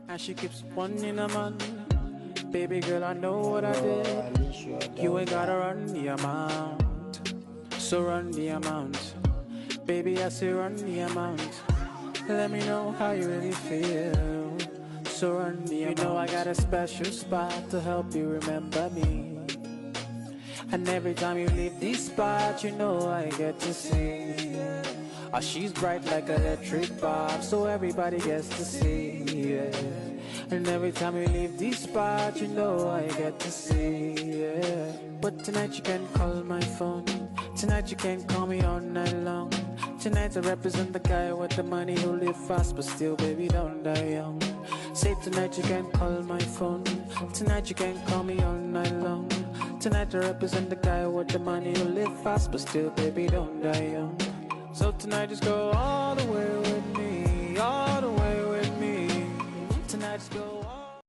and she keeps wanting a man. Baby girl, I know what I did. You ain't gotta run the amount, so run the amount. Baby, I say run the amount. Let me know how you really feel. So run the amount. You know I got a special spot to help you remember me. And every time you leave this spot, you know I get to see. Oh, she's bright like an electric bulb, so everybody gets to see. Yeah. And every time you leave this spot, you know I get to see. Yeah. But tonight you can call my phone. Tonight you can call me all night long. Tonight I represent the guy with the money who live fast, but still, baby, don't die young. Say tonight you can call my phone. Tonight you can call me all night long. Tonight I represent the guy with the money who live fast, but still, baby, don't die young. So tonight just go all the way with me, all the way with me. Tonight just go all